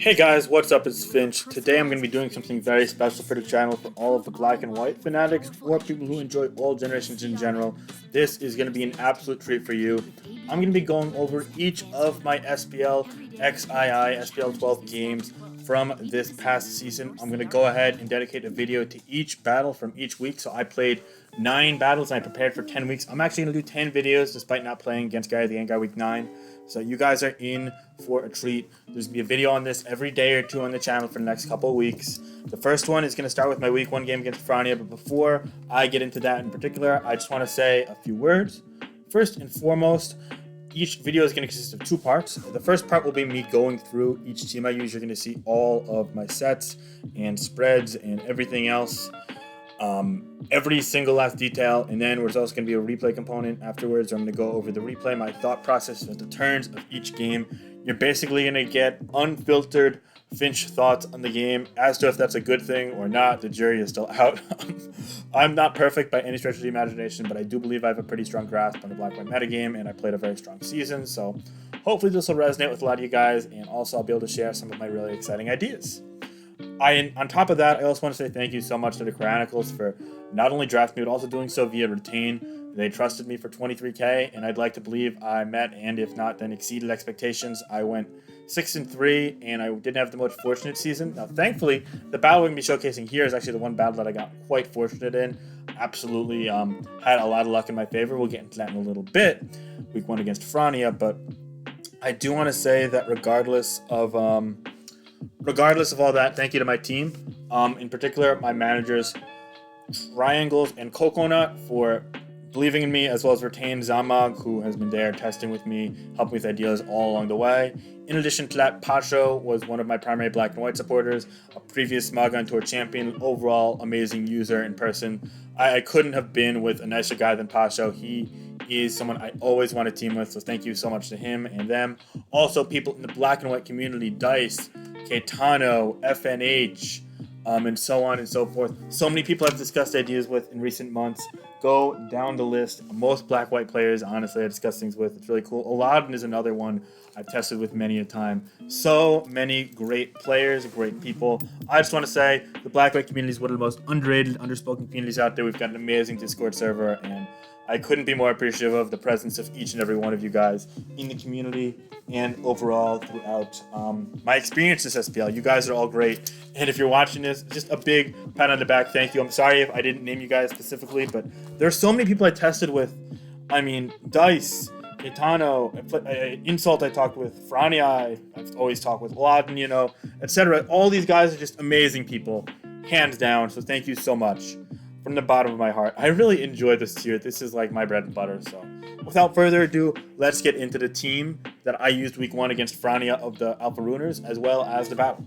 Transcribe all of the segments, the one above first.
Hey guys, what's up? It's Finch. Today I'm going to be doing something very special for the channel for all of the black and white fanatics or people who enjoy all generations in general. This is going to be an absolute treat for you. I'm going to be going over each of my SPLXII, SPL12 games from this past season. I'm going to go ahead and dedicate a video to each battle from each week. So I played 9 battles and I prepared for 10 weeks. I'm actually going to do 10 videos despite not playing against Gary the Guy week 9. So you guys are in for a treat. There's going to be a video on this every day or two on the channel for the next couple of weeks. The first one is going to start with my week 1 game against FRANIA, but before I get into that in particular, I just want to say a few words. First and foremost, each video is going to consist of 2 parts. The first part will be me going through each team I use. You're going to see all of my sets and spreads and everything else. Every single last detail, and then there's also going to be a replay component afterwards. I'm going to go over the replay, my thought process at the turns of each game. You're basically going to get unfiltered Finch thoughts on the game. As to if that's a good thing or not, the jury is still out. I'm not perfect by any stretch of the imagination, but I do believe I have a pretty strong grasp on the black-white metagame, and I played a very strong season, so hopefully this will resonate with a lot of you guys, and also I'll be able to share some of my really exciting ideas. On top of that, I also want to say thank you so much to the Chronicles for not only drafting me, but also doing so via retain. They trusted me for 23K, and I'd like to believe I met, and if not, then exceeded expectations. I went 6-3, and I didn't have the most fortunate season. Now, thankfully, the battle we're going to be showcasing here is actually the one battle that I got quite fortunate in. Absolutely had a lot of luck in my favor. We'll get into that in a little bit. Week 1 against FRANIA, but I do want to say that regardless of all that, thank you to my team. In particular, my managers, Triangles and Coconut, for believing in me, as well as Retain Zamag, who has been there testing with me, helping with ideas all along the way. In addition to that, Pacho was one of my primary black and white supporters, a previous Smogon Tour champion, overall amazing user in person. I couldn't have been with a nicer guy than Pacho. He is someone I always want to team with, so thank you so much to him and them. Also, people in the black and white community, Dice, Caetano, FNH, and so on and so forth. So many people I've discussed ideas with in recent months. Go down the list. Most black-white players, honestly, I discuss things with. It's really cool. Aladdin is another one I've tested with many a time. So many great players, great people. I just want to say the black-white community is one of the most underrated, underspoken communities out there. We've got an amazing Discord server, and I couldn't be more appreciative of the presence of each and every one of you guys in the community and overall throughout my experience this SPL. You guys are all great. And if you're watching this, just a big pat on the back. Thank you. I'm sorry if I didn't name you guys specifically, but there's so many people I tested with. I mean, Dice, Caetano, Insult I talked with, FRANIA, I've always talked with Aladdin, etc. All these guys are just amazing people, hands down. So thank you so much. From the bottom of my heart. I really enjoy this tier. This is like my bread and butter. So without further ado, let's get into the team that I used week 1 against FRANIA of the Alpha Runers, as well as the battle.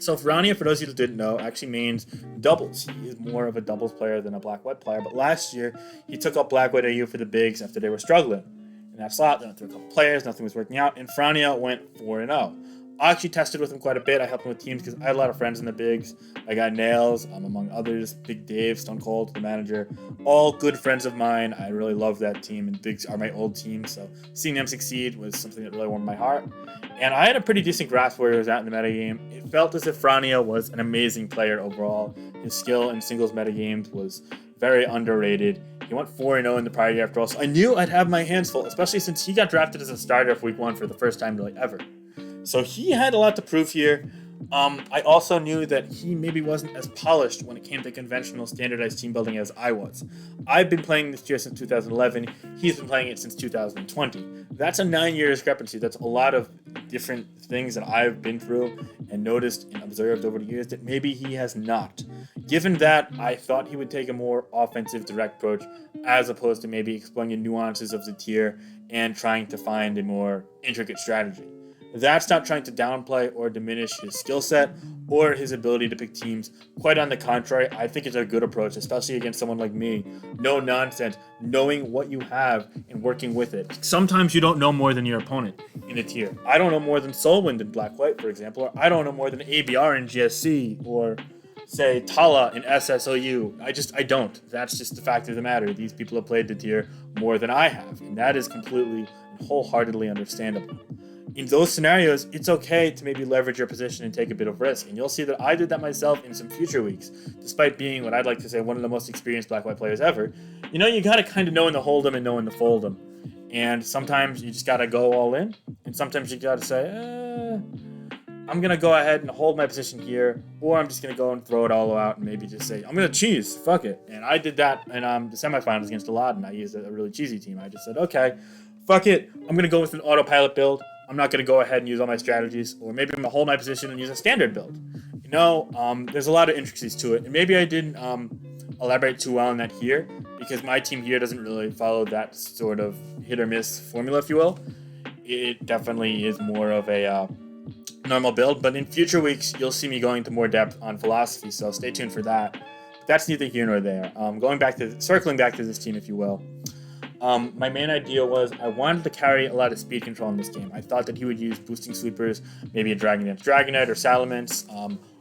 So FRANIA, for those of you that didn't know, actually means doubles. He is more of a doubles player than a black-white player. But last year, he took up black-white AU for the bigs after they were struggling. In that slot, they went through a couple players, nothing was working out, and FRANIA went 4-0. I actually tested with him quite a bit. I helped him with teams because I had a lot of friends in the bigs. I got Nails, among others, Big Dave, Stone Cold, the manager. All good friends of mine. I really love that team, and bigs are my old team, so seeing them succeed was something that really warmed my heart. And I had a pretty decent grasp where he was at in the metagame. It felt as if FRANIA was an amazing player overall. His skill in singles metagames was very underrated. He went 4-0 in the prior year after all, so I knew I'd have my hands full, especially since he got drafted as a starter for week 1 for the first time really ever. So he had a lot to prove here. I also knew that he maybe wasn't as polished when it came to conventional standardized team building as I was. I've been playing this tier since 2011. He's been playing it since 2020. That's a 9-year discrepancy. That's a lot of different things that I've been through and noticed and observed over the years that maybe he has not. Given that, I thought he would take a more offensive, direct approach as opposed to maybe exploring the nuances of the tier and trying to find a more intricate strategy. That's not trying to downplay or diminish his skill set or his ability to pick teams. Quite on the contrary, I think it's a good approach, especially against someone like me. No nonsense, knowing what you have and working with it. Sometimes you don't know more than your opponent in a tier. I don't know more than Solwind in Black-White, for example, or I don't know more than ABR in GSC, or say Tala in SSOU. I don't. That's just the fact of the matter. These people have played the tier more than I have, and that is completely and wholeheartedly understandable. in those scenarios, it's okay to maybe leverage your position and take a bit of risk. And you'll see that I did that myself in some future weeks, despite being what I'd like to say one of the most experienced black-white players ever. You got to kind of know when to hold them and know when to fold them. And sometimes you just got to go all in. And sometimes you got to say, I'm going to go ahead and hold my position here, or I'm just going to go and throw it all out and maybe just say, I'm going to cheese, fuck it. And I did that in the semifinals against Aladdin. I used a really cheesy team. I just said, okay, fuck it. I'm going to go with an autopilot build. I'm not going to go ahead and use all my strategies, or maybe I'm going to hold my position and use a standard build. There's a lot of intricacies to it, and maybe I didn't elaborate too well on that here, because my team here doesn't really follow that sort of hit or miss formula, if you will. It definitely is more of a normal build, but in future weeks, you'll see me going into more depth on philosophy, so stay tuned for that. But that's neither here nor there. Circling back to this team, if you will. My main idea was I wanted to carry a lot of speed control in this game. I thought that he would use boosting sweepers, maybe a Dragon Dance Dragonite or Salamence,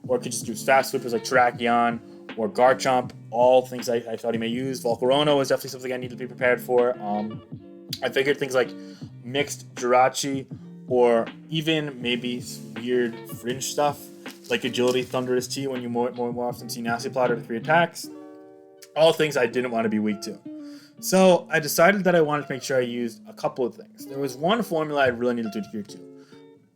or could just use fast sweepers like Terrakion or Garchomp, all things I thought he may use. Volcarona was definitely something I needed to be prepared for. I figured things like mixed Jirachi, or even maybe weird fringe stuff like Agility Thunderous T when you more often see Nasty Plotter to 3 attacks. All things I didn't want to be weak to. So I decided that I wanted to make sure I used a couple of things. There was one formula I really needed to adhere to.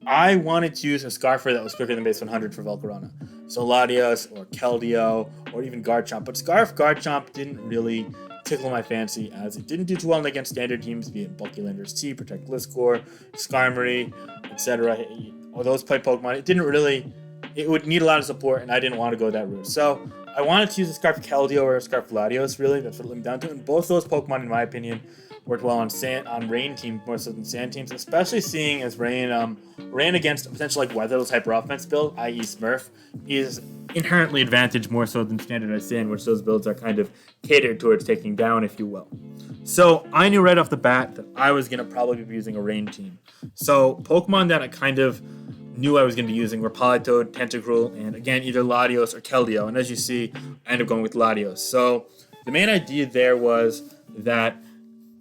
I wanted to use a Scarfer that was quicker than base 100 for Volcarona. So Latios or Keldeo or even Garchomp. But Garchomp didn't really tickle my fancy, as it didn't do too well against standard teams, be it Bulky Landers T, Protect Gliscor, Skarmory, etc. Or those play Pokemon. It would need a lot of support, and I didn't want to go that route. So I wanted to use a Scarf Keldeo or a Scarf Latios, really. That's what it came down to. And both those Pokemon, in my opinion, worked well on rain teams more so than sand teams, especially seeing as rain against a potential like weather type offense build, i.e. Smurf, is inherently advantage more so than standardized sand, which those builds are kind of catered towards taking down, if you will. So I knew right off the bat that I was going to probably be using a rain team. So Pokemon that I kind of knew I was going to be using were Politoed, Tentacruel, and again, either Latios or Keldeo. And as you see, I ended up going with Latios. So the main idea there was that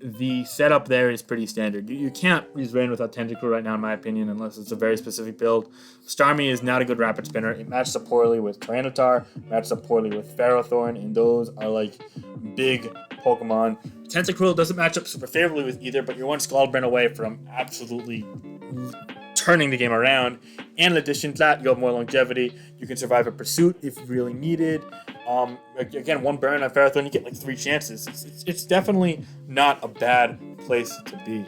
the setup there is pretty standard. You can't use Rain without Tentacruel right now, in my opinion, unless it's a very specific build. Starmie is not a good rapid spinner. It matches up poorly with Tyranitar, matches up poorly with Ferrothorn, and those are like big Pokemon. Tentacruel doesn't match up super favorably with either, but you're one Scaldburn away from absolutely turning the game around. And in addition to that, you have more longevity. You can survive a pursuit if really needed. Again, one burn on Ferrothorn, you get like 3 chances. It's definitely not a bad place to be.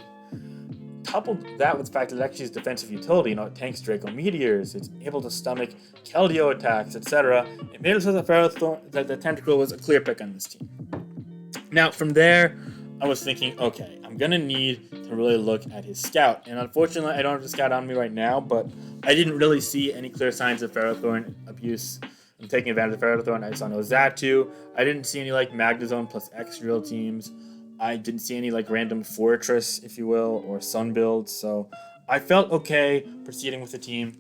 Couple that with the fact that it actually has defensive utility. It tanks Draco Meteors. It's able to stomach Keldeo attacks, etc. It made it so that the Tentacruel was a clear pick on this team. Now, from there, I was thinking, okay, I'm going to need to really look at his Scout. And unfortunately, I don't have the Scout on me right now, but I didn't really see any clear signs of Ferrothorn abuse. I'm taking advantage of Ferrothorn. I saw no Xatu. I didn't see any like Magnezone plus X real teams. I didn't see any like random Fortress, if you will, or Sun builds. So I felt okay proceeding with the team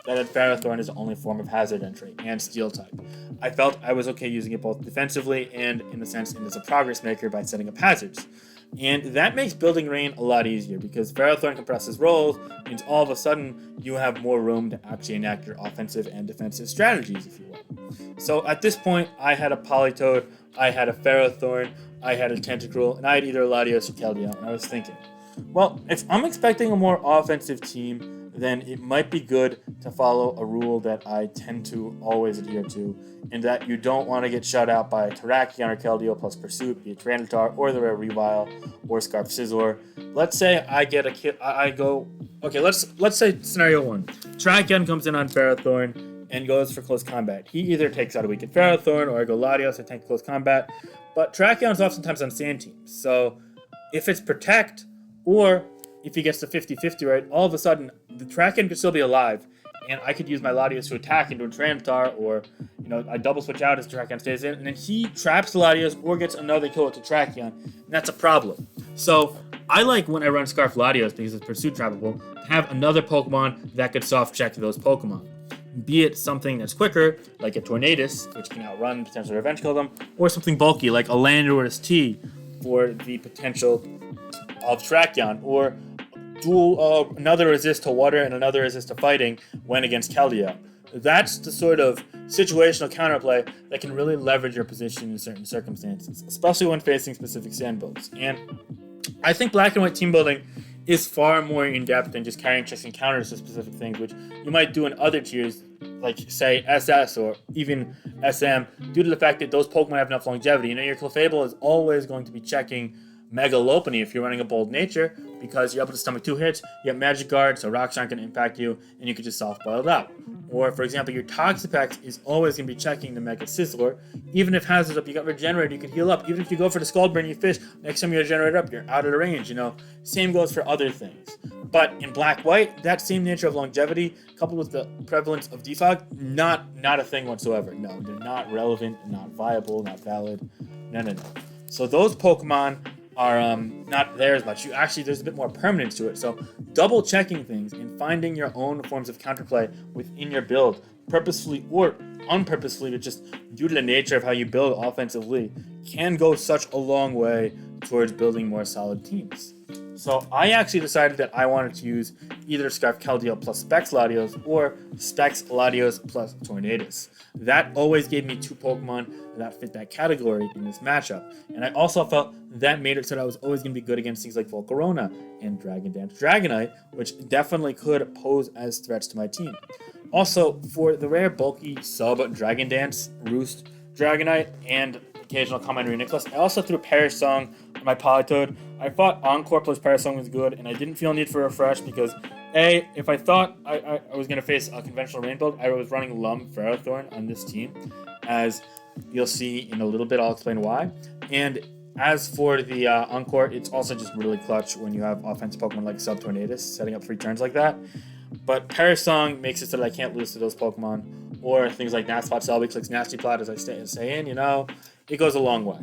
that had Ferrothorn as the only form of hazard entry and Steel type. I felt I was okay using it both defensively and in the sense as a progress maker by setting up hazards. And that makes building Rain a lot easier because Ferrothorn compresses rolls, means all of a sudden you have more room to actually enact your offensive and defensive strategies, if you will. So at this point, I had a Politoed, I had a Ferrothorn, I had a Tentacruel, and I had either Latios or Keldeo, and I was thinking, well, if I'm expecting a more offensive team, then it might be good to follow a rule that I tend to always adhere to, in that you don't want to get shut out by a Terrakion or Keldeo plus Pursuit, be it Tyranitar or the rare Revile or Scarf Scizor. Let's say I get a kit. Let's say scenario 1. Terrakion comes in on Ferrothorn and goes for close combat. He either takes out a weakened Ferrothorn or I go Latios and tank close combat. But Terrakion is oftentimes on sand teams. So if it's Protect or if he gets to 50-50 right, all of a sudden the Terrakion could still be alive. And I could use my Latios to attack into a Tyranitar, or I double switch out as Terrakion stays in, and then he traps the Latios or gets another kill with the Terrakion, and that's a problem. So I like when I run Scarf Latios because it's Pursuit trappable, to have another Pokemon that could soft check those Pokemon. Be it something that's quicker, like a Tornadus, which can outrun, potentially revenge kill them, or something bulky, like a Landorus T, for the potential of Terrakion, or another resist to water and another resist to fighting when against Keldeo. That's the sort of situational counterplay that can really leverage your position in certain circumstances, especially when facing specific sand builds. And I think black and white team building is far more in-depth than just carrying checks and counters to specific things, which you might do in other tiers, like, say, SS or even SM, due to the fact that those Pokemon have enough longevity. Your Clefable is always going to be checking Mega Lopunny if you're running a Bold Nature, because you're able to stomach 2 hits, you have Magic Guard, so rocks aren't going to impact you, and you can just soft-boil it out. Or, for example, your Toxapex is always going to be checking the Mega Sizzler. Even if Hazard's up, you got Regenerate, you can heal up. Even if you go for the Scald Burn, you fish, next time you Regenerate up, you're out of the range, Same goes for other things. But in Black-White, that same nature of longevity, coupled with the prevalence of defog, not a thing whatsoever. No, they're not relevant, not viable, not valid. No. So those Pokemon are not there as much. There's a bit more permanence to it. So double checking things and finding your own forms of counterplay within your build, purposefully or unpurposefully, but just due to the nature of how you build offensively, can go such a long way towards building more solid teams. So I actually decided that I wanted to use either Scarf Keldeo plus Specs Latios or Specs Latios plus Tornadus. That always gave me 2 Pokemon that fit that category in this matchup. And I also felt that made it so that I was always going to be good against things like Volcarona and Dragon Dance Dragonite, which definitely could pose as threats to my team. Also, for the rare bulky sub Dragon Dance, Roost, Dragonite, and occasional Common Reuniclus, I also threw Perish Song on my Politoed. I thought Encore plus Perish Song was good, and I didn't feel a need for Refresh because, A, if I thought I was going to face a conventional rain build, I was running Lum Ferrothorn on this team. As you'll see in a little bit, I'll explain why. And as for the Encore, it's also just really clutch when you have offensive Pokemon like Subtornadus setting up 3 turns like that. But Perish Song makes it so that I can't lose to those Pokemon, or things like Nastpot, Celebi, Nasty Plot, as I say in, it goes a long way.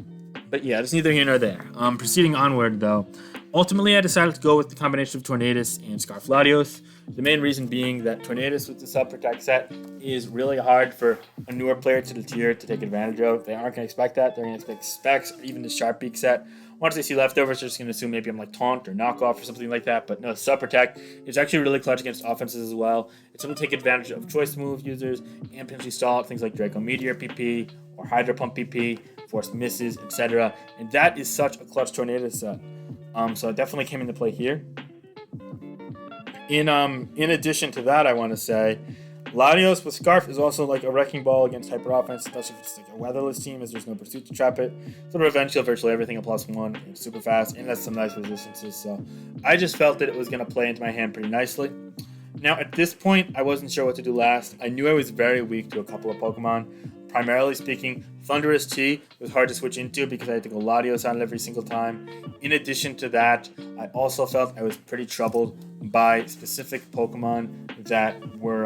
But yeah, it's neither here nor there. Proceeding onward, though, ultimately I decided to go with the combination of Tornadus and Scarf Latios. The main reason being that Tornadus with the Sub Protect set is really hard for a newer player to the tier to take advantage of. They aren't going to expect that. They're going to expect Specs or even the Sharp Beak set. Once they see leftovers, they're just going to assume maybe I'm like Taunt or Knockoff or something like that. But no, Sub Protect is actually really clutch against offenses as well. It's going to take advantage of choice move users and potentially stall out things like Draco Meteor PP or Hydro Pump PP, Force Misses, etc. And that is such a clutch Tornado set. So it definitely came into play here. In addition to that, I want to say Latios with Scarf is also like a wrecking ball against hyper offense, especially if it's like a weatherless team, as there's no pursuit to trap it. So Revenge Shield virtually everything at +1. It's super fast and has some nice resistances. So I just felt that it was going to play into my hand pretty nicely. Now at this point, I wasn't sure what to do last. I knew I was very weak to a couple of Pokemon. Primarily speaking, Thunderous T was hard to switch into because I had to go Latios on it every single time. In addition to that, I also felt I was pretty troubled by specific Pokemon that were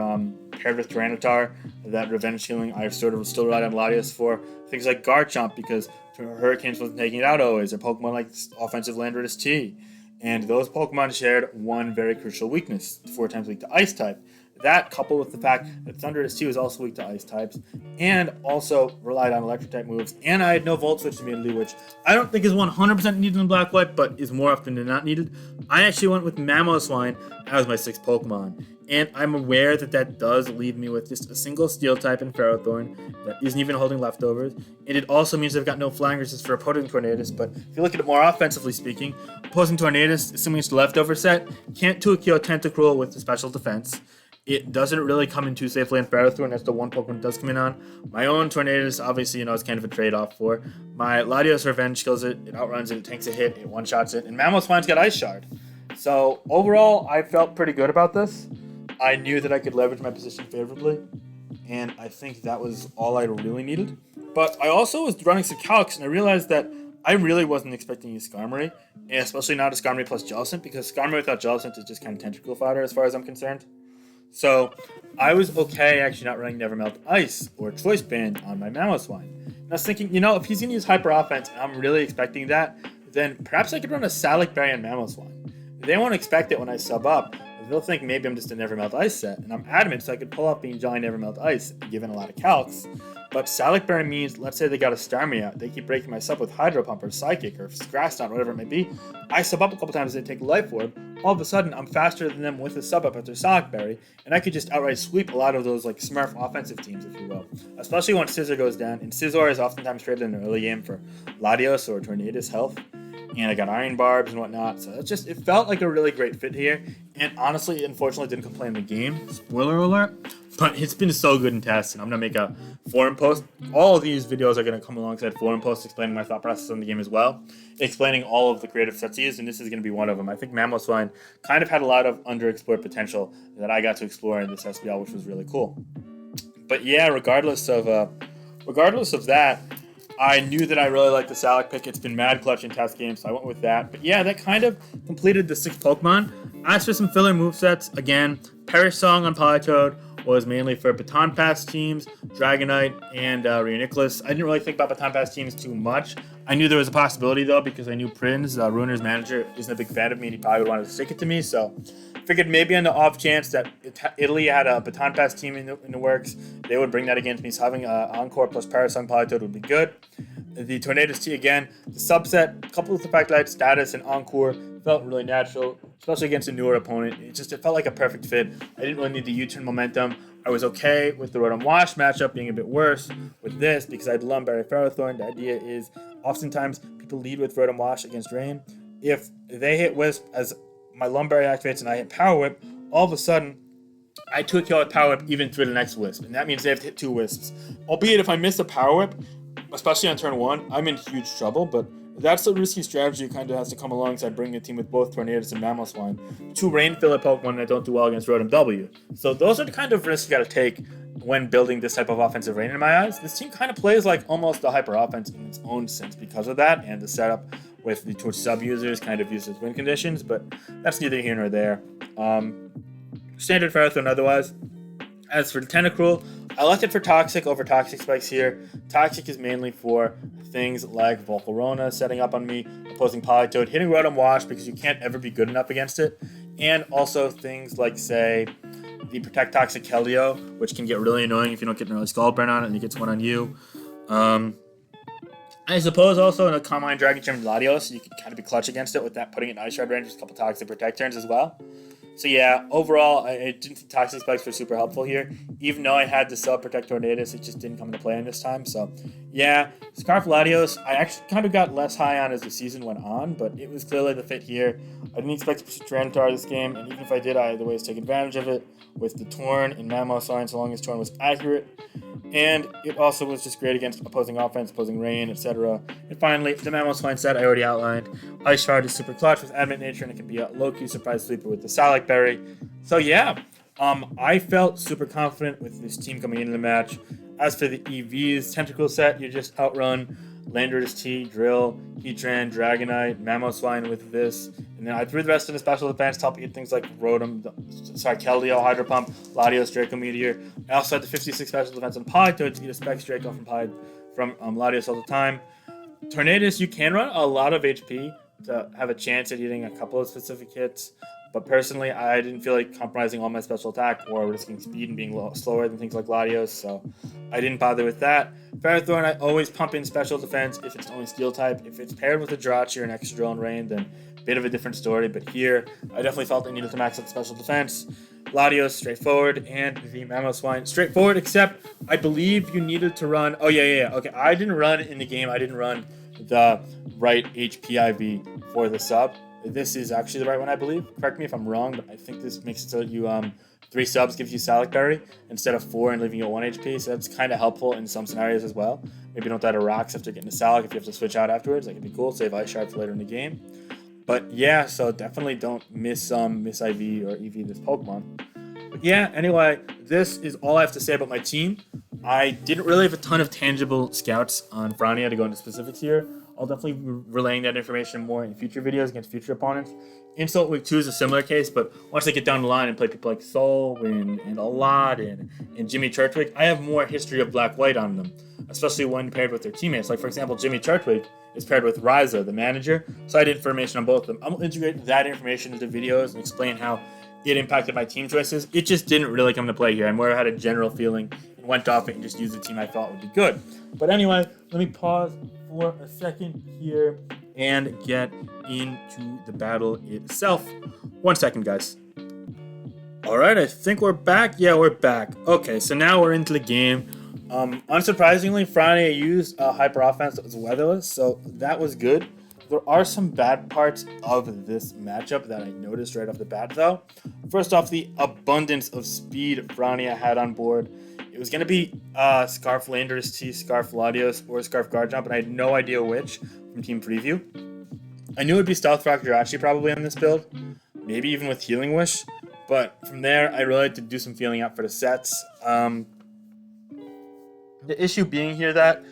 paired with Tyranitar, that Revenge Healing I sort of still relied on Latios for. Things like Garchomp, because Hurricanes wasn't taking it out always, or Pokemon like Offensive Landorus T. And those Pokemon shared one very crucial weakness, 4 times weak to Ice type. That, coupled with the fact that Thunderous T was also weak to Ice types, and also relied on Electric type moves, and I had no Volt Switch immunity, which I don't think is 100% needed in Black-White, but is more often than not needed. I actually went with Mamoswine as my 6th Pokemon, and I'm aware that that does leave me with just a single Steel type in Ferrothorn that isn't even holding leftovers, and it also means I've got no Flying Resist for opposing Tornadus, but if you look at it more offensively speaking, opposing Tornadus, assuming it's the leftover set, can't 2-Kyo Tentacruel with the special defense. It doesn't really come in too safely in Ferrothorn. That's the one Pokemon it does come in on. My own Tornadus, obviously, is kind of a trade-off for. My Latios Revenge kills it, it outruns it, it tanks a hit, it one-shots it, and Mamoswine's got Ice Shard. So, overall, I felt pretty good about this. I knew that I could leverage my position favorably, and I think that was all I really needed. But I also was running some calcs, and I realized that I really wasn't expecting to use Skarmory, and especially not a Skarmory plus Jellicent, because Skarmory without Jellicent is just kind of tentacle fodder as far as I'm concerned. So I was okay actually not running Never Melt Ice or Choice Band on my Mamoswine. And I was thinking, if he's going to use Hyper Offense and I'm really expecting that, then perhaps I could run a Salic Berry on Mamoswine. They won't expect it when I sub up, they'll think maybe I'm just a Never Melt Ice set, and I'm adamant so I could pull off being Jolly Never Melt Ice, given a lot of calcs. But Salic Berry means, let's say they got to star me out, they keep breaking my sub with Hydro Pump or Psychic or Grass Knot, whatever it may be. I sub up a couple times, they take Life Orb. All of a sudden, I'm faster than them with a sub up at their Salic Berry, and I could just outright sweep a lot of those like Smurf offensive teams, if you will. Especially when Scizor goes down, and Scizor is oftentimes traded in the early game for Latios or Tornadus health. And I got Iron Barbs and whatnot, so it felt like a really great fit here. And honestly, unfortunately, didn't complain in the game. Spoiler alert. But it's been so good in tests, and I'm going to make a forum post. All of these videos are going to come alongside forum posts explaining my thought process on the game as well, explaining all of the creative sets he used, and this is going to be one of them. I think Mamoswine kind of had a lot of underexplored potential that I got to explore in this SPL, which was really cool. But yeah, regardless of that, I knew that I really liked the Salic pick. It's been mad clutch in test games, so I went with that. But yeah, that kind of completed the 6 Pokemon. As for some filler movesets, again, Perish Song on Politoed was mainly for Baton Pass teams, Dragonite, and Reuniclus. I didn't really think about Baton Pass teams too much. I knew there was a possibility, though, because I knew Prinz, Ruiner's manager, isn't a big fan of me, and he probably would want to stick it to me, so I figured maybe on the off chance that Italy had a Baton Pass team in the works, they would bring that against me, so having Encore plus Parasong Politoed would be good. The Tornadus T, again, the subset, coupled with the fact that I had Status and Encore, felt really natural, especially against a newer opponent. It felt like a perfect fit. I didn't really need the U-turn momentum. I was okay with the Rotom Wash matchup being a bit worse with this because I had Lumberry Ferrothorn. The idea is oftentimes people lead with Rotom Wash against Rain. If they hit Wisp as my Lumberry activates and I hit Power Whip, all of a sudden I 2-kill with Power Whip even through the next Wisp. And that means they have to hit 2 Wisps. Albeit if I miss a Power Whip, especially on turn 1, I'm in huge trouble, but that's a risky strategy. Kind of has to come alongside bringing a team with both Tornadus and Mamoswine, 2 rain filler Pokemon that don't do well against Rotom W. So those are the kind of risks you got to take when building this type of offensive rain in my eyes. This team kind of plays like almost a hyper offense in its own sense because of that, and the setup with the Twitch sub users kind of uses win conditions, but that's neither here nor there. Standard Ferrothorn otherwise. As for Tentacruel, I left it for Toxic over Toxic Spikes here. Toxic is mainly for things like Volcarona setting up on me, opposing Politoed, hitting Rotom Wash because you can't ever be good enough against it, and also things like, say, the Protect Toxic Keldeo, which can get really annoying if you don't get an early Scald Burn on it and it gets one on you. I suppose also in a Combine Dragon Gem Latios, you can kind of be clutch against it with that, putting it in Ice Shard range with a couple Toxic Protect turns as well. So yeah, overall, I didn't think Toxic Spikes were super helpful here. Even though I had the Sub Protect Tornadus, it just didn't come into play in this time. So yeah, Scarf Latios, I actually kind of got less high on as the season went on, but it was clearly the fit here. I didn't expect to pursue Tyranitar this game, and even if I did, I had the ways to take advantage of it with the Torn and Mamoswine, so long as Torn was accurate. And it also was just great against opposing offense, opposing rain, etc. And finally, the Mamoswine set I already outlined. Ice Shard is super clutch with Adamant Nature, and it can be a low-key surprise sleeper with the Salic Berry. So yeah, I felt super confident with this team coming into the match. As for the EVs, Tentacle set, you just outrun Landorus T, Drill, Heatran, Dragonite, Mamoswine with this. And then I threw the rest in the special defense to help eat things like Keldeo, Hydro Pump, Latios, Draco Meteor. I also had the 56 special defense on Politoed to eat a Specs Draco from Latios all the time. Tornadus, you can run a lot of HP to have a chance at eating a couple of specific hits. But personally, I didn't feel like compromising all my special attack or risking speed and being slower than things like Latios, so I didn't bother with that. Ferrothorn, I always pump in special defense if it's only steel type. If it's paired with a Jirachi or an extra drill and rain, then a bit of a different story. But here, I definitely felt I needed to max out special defense. Latios, straightforward, and the Mamoswine, straightforward, except I believe you needed to run... Oh, yeah. Okay, I didn't run in the game. I didn't run the right HPIV for the sub. This is actually the right one, I believe. Correct me if I'm wrong, but I think this makes it so that you 3 subs gives you Salic Berry instead of 4 and leaving you at 1 HP. So that's kind of helpful in some scenarios as well. Maybe don't die to rocks after getting a Salic if you have to switch out afterwards. That could be cool. Save Ice Shard for later in the game. But yeah, so definitely don't miss IV or EV this Pokemon. But yeah, anyway, this is all I have to say about my team. I didn't really have a ton of tangible scouts on FRANIA to go into specifics here. I'll definitely be relaying that information more in future videos against future opponents. Insult Week 2 is a similar case, but once I get down the line and play people like Soul and Alot and Jimmy Churchwick, I have more history of Black-White on them, especially when paired with their teammates. Like, for example, Jimmy Churchwick is paired with Ryza, the manager, so I had information on both of them. I'm going to integrate that information into videos and explain how it impacted my team choices. It just didn't really come to play here. I more had a general feeling and went off it and just used the team I thought would be good. But anyway, let me pause for a second here and get into the battle itself. 1 second, guys. All right, I think we're back. Yeah, we're back. Okay, so now we're into the game. Unsurprisingly, FRANIA used a hyper offense that was weatherless, so that was good. There are some bad parts of this matchup that I noticed right off the bat, though. First off, the abundance of speed FRANIA had on board. It was going to be Scarf Landers T, Scarf Latios, or Scarf Guard Jump, and I had no idea which from Team Preview. I knew it would be Stealth Rock Jirachi probably on this build, maybe even with Healing Wish, but from there, I really had to do some feeling out for the sets. The issue being here that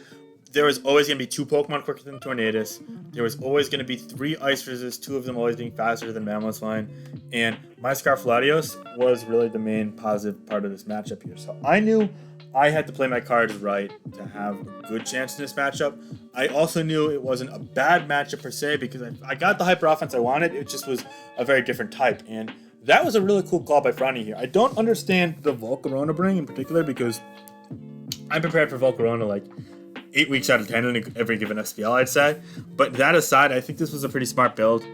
there was always going to be 2 Pokemon quicker than Tornadus. There was always going to be 3 Ice Resist, 2 of them always being faster than Mamoswine. And my Scarf Latios was really the main positive part of this matchup here. So I knew I had to play my cards right to have a good chance in this matchup. I also knew it wasn't a bad matchup per se because I got the hyper offense I wanted. It just was a very different type. And that was a really cool call by FRANIA here. I don't understand the Volcarona bring in particular because I'm prepared for Volcarona like 8 weeks out of 10 in every given SPL, I'd say. But that aside, I think this was a pretty smart build.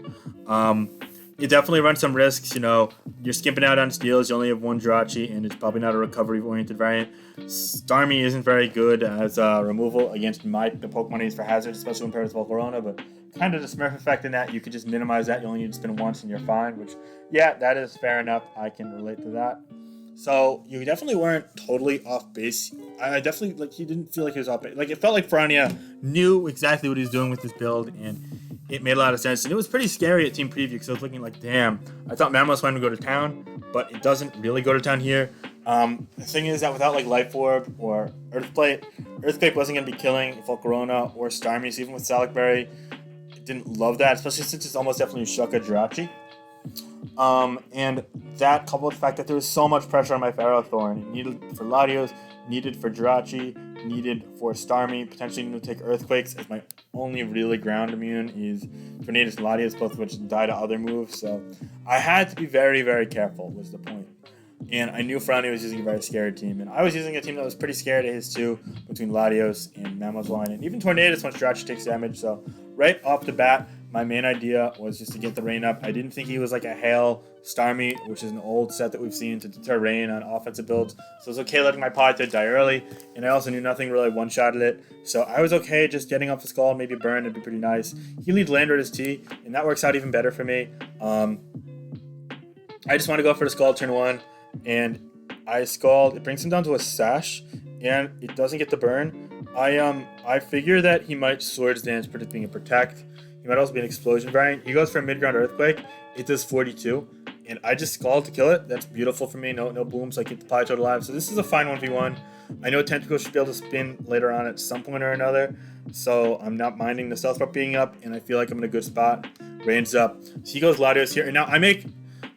It definitely runs some risks. You know, you're skimping out on steals. You only have 1 Jirachi, and it's probably not a recovery-oriented variant. Starmie isn't very good as removal against the Pokemon needs for hazards, especially when paired with Volcarona, but kind of the Smurf effect in that you could just minimize that. You only need to spin once and you're fine, which, yeah, that is fair enough. I can relate to that. So you definitely weren't totally off base. I definitely, he didn't feel like he was off base. It felt like FRANIA knew exactly what he was doing with this build, and it made a lot of sense. And it was pretty scary at Team Preview because I was looking like, damn, I thought Mamoswine would go to town, but it doesn't really go to town here. The thing is that without Life Orb or Earthquake wasn't going to be killing Volcarona or Starmie. So even with Salicberry, it didn't love that, especially since it's almost definitely Shuka Jirachi. And that coupled with the fact that there was so much pressure on my Ferrothorn, needed for Latios, needed for Jirachi, needed for Starmie, potentially need to take Earthquakes, as my only really ground immune is Tornadus and Latios, both of which die to other moves. So I had to be very, very careful was the point. And I knew FRANIA was using a very scared team, and I was using a team that was pretty scared of his too, between Latios and Mamoswine, and even Tornadus once Jirachi takes damage. So right off the bat, my main idea was just to get the rain up. I didn't think he was like a Hail Starmie, which is an old set that we've seen to deter rain on offensive builds. So it was okay letting my Politoed die early, and I also knew nothing really one-shotted it. So I was okay just getting off the Skull, maybe burn, it'd be pretty nice. He leads Lander as T, and that works out even better for me. I just want to go for the Skull turn 1, and I Scald. It brings him down to a Sash, and it doesn't get the burn. I figure that he might Swords Dance, predicting a Protect. He might also be an Explosion variant. He goes for a mid-ground Earthquake. It does 42, and I just Scald to kill it. That's beautiful for me. No booms. I keep the Politoed alive. So this is a fine 1v1. I know Tentacle should be able to spin later on at some point or another, so I'm not minding the Stealth Rock being up, and I feel like I'm in a good spot. Range up. So he goes Latios here, and now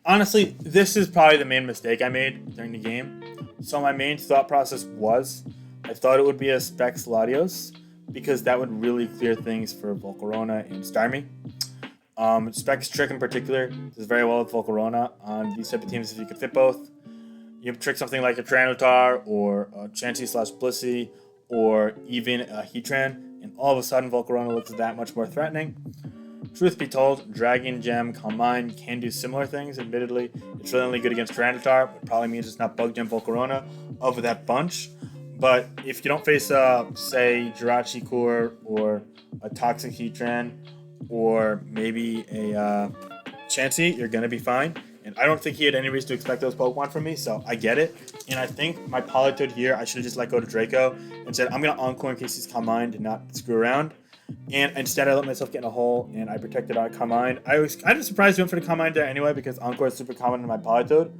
honestly, this is probably the main mistake I made during the game. So my main thought process was, I thought it would be a Specs Latios, because that would really clear things for Volcarona and Starmie. Specs Trick in particular does very well with Volcarona on these type of teams if you could fit both. You trick something like a Tyranitar or a Chansey/Blissey or even a Heatran, and all of a sudden Volcarona looks that much more threatening. Truth be told, Dragon Gem Combine can do similar things, admittedly. It's really only good against Tyranitar, but probably means it's not Bug Gem Volcarona of that bunch. But if you don't face, say, Jirachi Core or a Toxic Heatran or maybe a Chansey, you're going to be fine. And I don't think he had any reason to expect those Pokemon from me, so I get it. And I think my Politoed here, I should have just let go to Draco and said, I'm going to Encore in case he's Combined and not screw around. And instead, I let myself get in a hole, and I protected on Combined. I was kind of surprised he went for the Combined there anyway, because Encore is super common in my Politoed.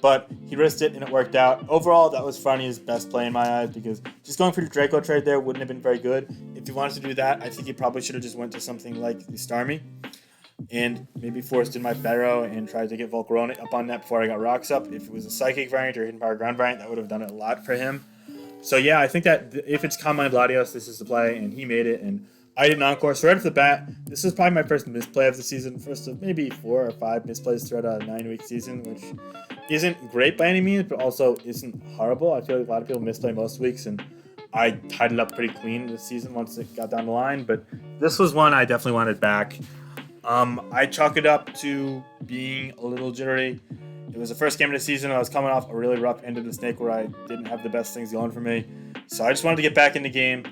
But he risked it, and it worked out. Overall, that was FRANIA's best play in my eyes, because just going for the Draco trade there wouldn't have been very good. If he wanted to do that, I think he probably should have just went to something like the Starmie, and maybe forced in my Pharaoh and tried to get Volcarona up on that before I got Rocks up. If it was a Psychic variant or Hidden Power Ground variant, that would have done it a lot for him. So yeah, I think that if it's Combined Latios, this is the play, and he made it, and I did not course right off the bat. This is probably my first misplay of the season, first of maybe 4 or 5 misplays throughout a 9-week season, which isn't great by any means, but also isn't horrible. I feel like a lot of people misplay most weeks, and I tied it up pretty clean this season once it got down the line, but this was one I definitely wanted back. I chalk it up to being a little jittery. It was the first game of the season. I was coming off a really rough end of the snake where I didn't have the best things going for me. So I just wanted to get back in the game.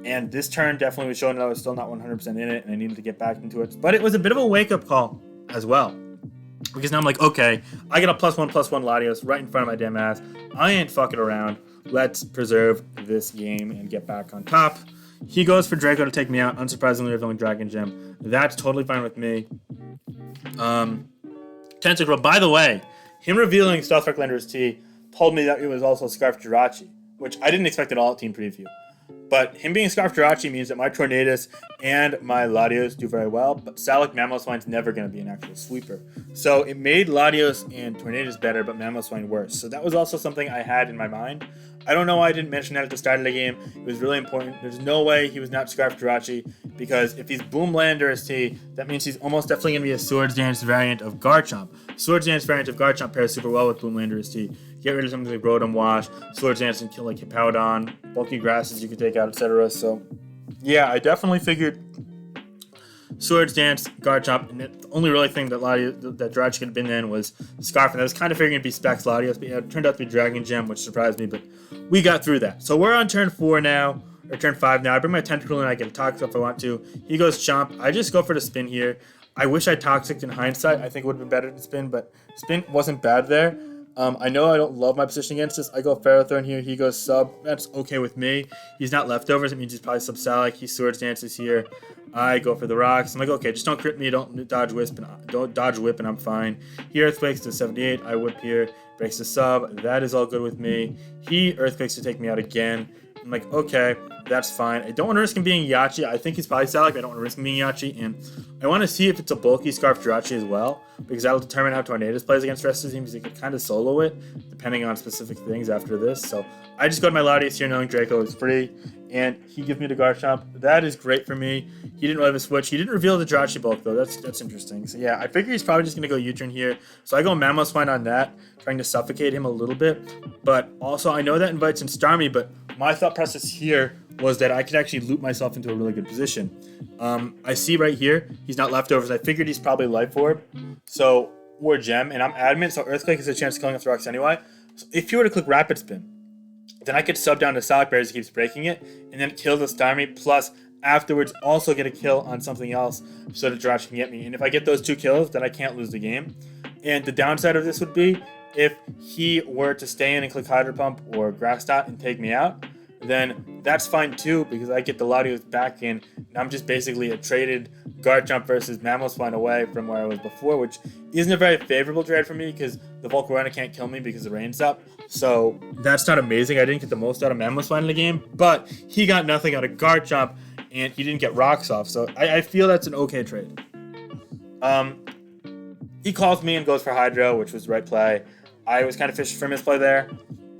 And this turn definitely was showing that I was still not 100% in it and I needed to get back into it. But it was a bit of a wake-up call as well. Because now I'm like, okay, I got a +1/+1 Latios right in front of my damn ass. I ain't fucking around. Let's preserve this game and get back on top. He goes for Draco to take me out. Unsurprisingly, revealing Dragon Gem. That's totally fine with me. Tentacle, by the way, him revealing Stealth Reclander's T told me that it was also Scarf Jirachi, which I didn't expect at all at Team Preview. But him being Scarf Jirachi means that my Tornadus and my Latios do very well, but Salic Mamoswine's never going to be an actual sweeper. So it made Latios and Tornadus better, but Mamoswine worse. So that was also something I had in my mind. I don't know why I didn't mention that at the start of the game. It was really important. There's no way he was not Scarf Jirachi, because if he's Boomlander as T, that means he's almost definitely going to be a Swords Dance variant of Garchomp. Swords Dance variant of Garchomp pairs super well with Boomlander as T. Get rid of something like Rotom Wash, Swords Dance and kill like Hippowdon, bulky grasses you can take out, etc. So, yeah, I definitely figured Swords Dance, Garchomp, and the only really thing that Jirachi could have been in was Scarf, and I was kind of figuring it'd be Specs Latios, but yeah, it turned out to be Dragon Gem, which surprised me, but we got through that. So we're on turn 4 now, or turn 5 now. I bring my Tentacruel and I get a Toxic if I want to. He goes Chomp. I just go for the spin here. I wish I Toxic in hindsight. I think it would have been better to spin, but spin wasn't bad there. I know I don't love my position against this. I go Ferrothorn here. He goes Sub. That's okay with me. He's not Leftovers. It means he's probably Sub Salic. He Swords Dances here. I go for the rocks. I'm like, okay, just don't crit me. Don't dodge whip, and I'm fine. He Earthquakes to 78. I whip here. Breaks the Sub. That is all good with me. He Earthquakes to take me out again. I'm like, okay, that's fine. I don't want to risk him being Yachi. I think he's probably Salic. I don't want to risk him being Yachi. And I want to see if it's a bulky Scarf Jirachi as well, because that'll determine how Tornadus plays against the rest of the team, because he can kind of solo it, depending on specific things after this. So I just go to my Latios here, knowing Draco is free, and he gives me the Garchomp. That is great for me. He didn't really have a switch. He didn't reveal the Jirachi bulk, though. That's interesting. So yeah, I figure he's probably just going to go U-turn here. So I go Mamoswine on that, trying to suffocate him a little bit. But also, I know that invites in Starmie, but my thought process here was that I could actually loop myself into a really good position. I see right here, he's not Leftovers. I figured he's probably Life Orb, or Gem, and I'm adamant, so Earthquake has a chance of killing off the rocks anyway. So if you were to click Rapid Spin, then I could sub down to Salic Bear as he keeps breaking it, and then kill the Starmie, plus afterwards also get a kill on something else so that Jirachi can get me. And if I get those 2 kills, then I can't lose the game. And the downside of this would be if he were to stay in and click Hydro Pump or Grass Dot and take me out, then that's fine too, because I get the Latios back in, and I'm just basically a traded Garchomp versus Mamoswine away from where I was before, which isn't a very favorable trade for me, because the Volcarona can't kill me because the rain's up. So that's not amazing. I didn't get the most out of Mamoswine in the game, but he got nothing out of Garchomp, and he didn't get rocks off, so I feel that's an okay trade. He calls me and goes for Hydro, which was the right play. I was kind of fishing for misplay there.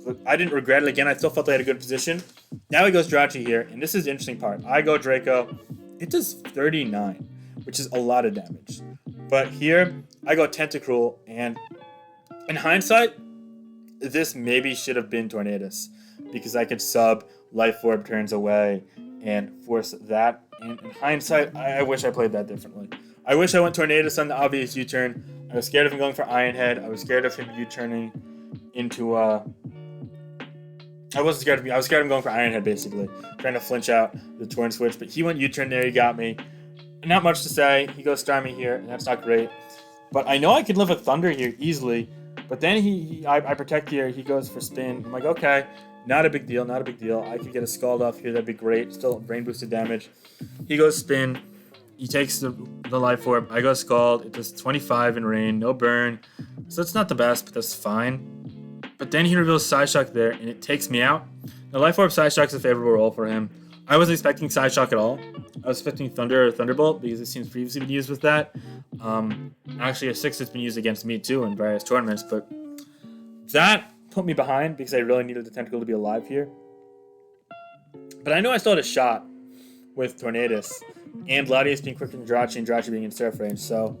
But I didn't regret it. Again, I still felt I had a good position. Now he goes Jirachi here, and this is the interesting part. I go Draco. It does 39, which is a lot of damage. But here, I go Tentacruel, and in hindsight, this maybe should have been Tornadus, because I could sub Life Orb turns away and force that. And in hindsight, I wish I played that differently. I wish I went Tornadus on the obvious U-turn. I was scared of him going for Iron Head. I was scared of him U-turning into I wasn't scared of me. I was scared of him going for Iron Head, basically, trying to flinch out the Torn Switch. But he went U-turn there. He got me. Not much to say. He goes Starmie here, and that's not great. But I know I could live with Thunder here easily. But then I protect here. He goes for Spin. I'm like, okay, not a big deal. Not a big deal. I could get a Scald off here. That'd be great. Still brain boosted damage. He goes Spin. He takes the Life Orb. I go Scald. It does 25 in rain. No burn. So it's not the best, but that's fine. But then he reveals Psyshock there, and it takes me out. The Life Orb Psyshock is a favorable roll for him. I wasn't expecting Psyshock at all. I was expecting Thunder or Thunderbolt, because it seems previously been used with that. Actually, a 6 has been used against me too in various tournaments, but that put me behind because I really needed the Tentacle to be alive here. But I know I still had a shot. with Tornadus, and Latios being quicker than Jirachi and Jirachi being in surf range. So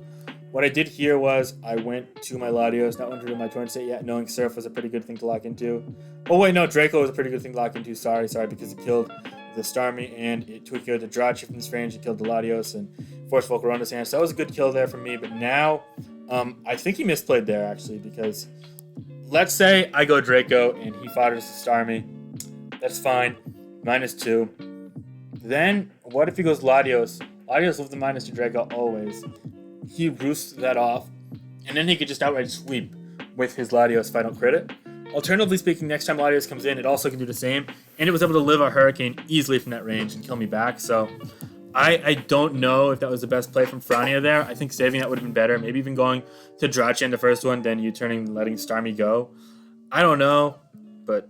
what I did here was I went to my Latios, not went to my Tornadus yet, knowing surf was a pretty good thing to lock into. Oh wait, no, Draco was a pretty good thing to lock into. Sorry, because it killed the Starmie and it took care of the Jirachi from this range. It killed the Latios and forced Volcarona's hand. So that was a good kill there for me. But now, I think he misplayed there actually, because let's say I go Draco and he fodders the Starmie. That's fine. -2. Then, what if he goes Latios? Latios with the -2 Draco always. He roosts that off, and then he could just outright sweep with his Latios if I don't crit it. Alternatively speaking, next time Latios comes in, it also can do the same, and it was able to live a Hurricane easily from that range and kill me back, so I don't know if that was the best play from FRANIA there. I think saving that would have been better, maybe even going to Jirachi in the first one, then you letting Starmie go. I don't know, but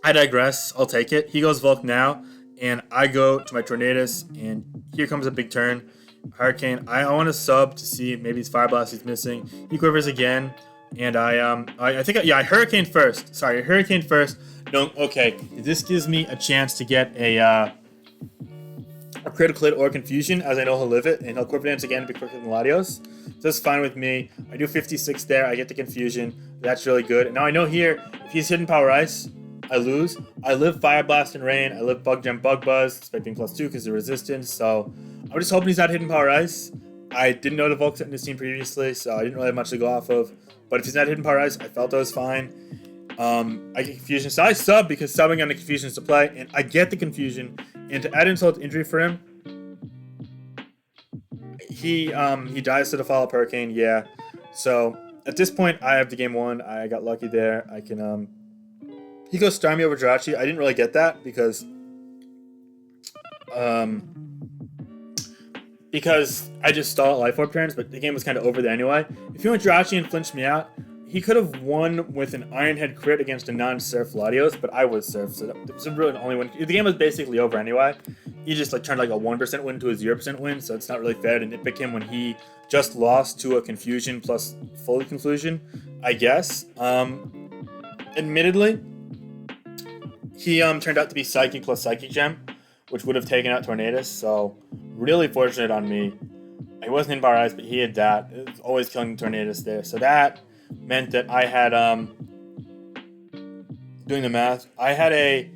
I digress. I'll take it. He goes Volk now, and I go to my Tornadus, and here comes a big turn. Hurricane. I want to sub to see if maybe his Fire Blast is missing. He quivers again, and I think I Hurricane first. Sorry, Hurricane first. No, okay. This gives me a chance to get a critical hit or confusion, as I know he'll live it, and he'll Quiver Dance again to be quicker than Latios. So that's fine with me. I do 56 there. I get the confusion. That's really good. And now I know here, if he's Hidden Power Ice, I lose. I live Fire Blast and Rain. I live Bug Gem Bug Buzz, despite being +2 because of resistance. So I'm just hoping he's not Hidden Power Ice. I didn't know the Volk set in this team previously, so I didn't really have much to go off of. But if he's not Hidden Power Ice, I felt that was fine. I get confusion, so I sub because subbing on the confusion is to play, and I get the confusion. And to add insult to injury for him, he dies to the follow-up Hurricane, yeah. So at this point, I have the game won. I got lucky there. I can he goes Starmie over Jirachi. I didn't really get that because I just stalled at Life Orb turns, but the game was kind of over there anyway. If he went Jirachi and flinched me out, he could have won with an Iron Head crit against a non-Surf Latios, but I was Surf, so that was really the only win. The game was basically over anyway. He just turned like a 1% win to a 0% win, so it's not really fair to nitpick him when he just lost to a confusion plus fully conclusion, I guess. Admittedly, he turned out to be Psychic plus Psychic Gem, which would have taken out Tornadus, so really fortunate on me. He wasn't in Bar Eyes, but he had that. It was always killing Tornadus there, so that meant that I had, doing the math, I had a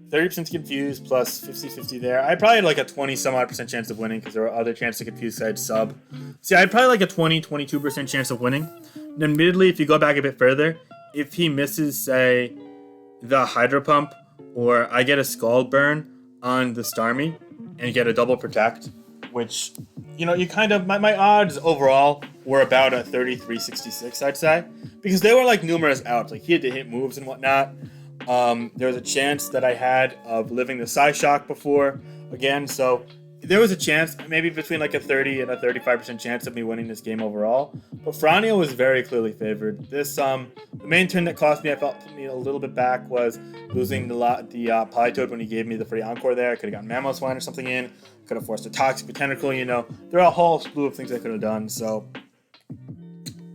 30% confused plus 50-50 there. I probably had like a 20-some-odd% chance of winning because there were other chances to confuse, so I had sub. See, I had probably like a 20-22% chance of winning. And admittedly, if you go back a bit further, if he misses, say, the Hydro Pump, or I get a Scald Burn on the Starmie and get a double protect, which, you kind of, my odds overall were about a 33-66, I'd say, because they were like numerous outs. Like he had to hit moves and whatnot. There was a chance that I had of living the Psyshock before again, so there was a chance, maybe between like a 30 and a 35% chance of me winning this game overall. But FRANIA was very clearly favored. This the main turn that cost me, I felt, put me a little bit back, was losing the Polytoad when he gave me the free Encore there. I could have gotten Mamoswine or something in. Could have forced a Toxic Botanical, There are a whole slew of things I could have done. So,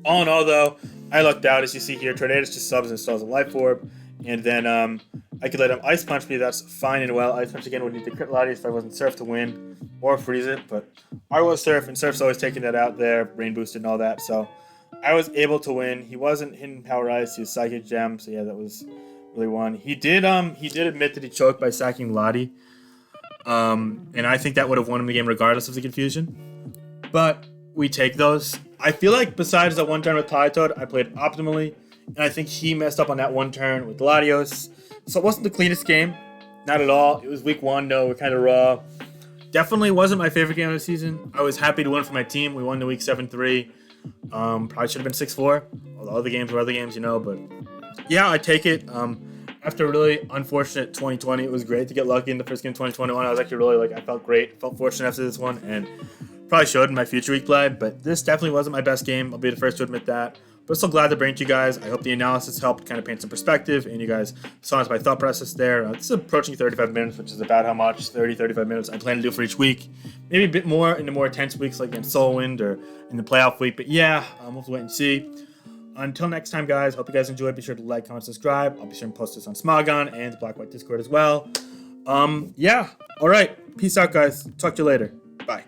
all in all, though, I lucked out. As you see here, Tornadus just subs and installs a Life Orb. And then I could let him Ice Punch me. That's fine and well. Ice Punch again would need to crit Latios if I wasn't Surf to win. Or freeze it. But I was Surf, and Surf's always taking that out there. Rain boosted and all that. So I was able to win. He wasn't Hidden Power Ice. He was Psychic Gem. So yeah, that was really one. He did admit that he choked by sacking Lottie. And I think that would have won him the game regardless of the confusion. But we take those. I feel like besides that one turn with Polytoad, I played optimally. And I think he messed up on that one turn with Latios. So it wasn't the cleanest game. Not at all. It was week 1, though. We're kind of raw. Definitely wasn't my favorite game of the season. I was happy to win for my team. We won the week 7-3. Probably should have been 6-4. All the other games were other games, But yeah, I take it. After a really unfortunate 2020, it was great to get lucky in the first game of 2021. I was actually really, I felt great. Felt fortunate after this one. And probably showed in my future week play. But this definitely wasn't my best game. I'll be the first to admit that. But still glad to bring it to you guys. I hope the analysis helped kind of paint some perspective, and you guys saw my thought process there. This is approaching 35 minutes, which is about how much, 35 minutes I plan to do for each week. Maybe a bit more in the more intense weeks like against Soulwind or in the playoff week. But yeah, we'll have to wait and see. Until next time, guys, hope you guys enjoyed. Be sure to like, comment, subscribe. I'll be sure to post this on Smogon and the Black White Discord as well. Yeah. All right. Peace out, guys. Talk to you later. Bye.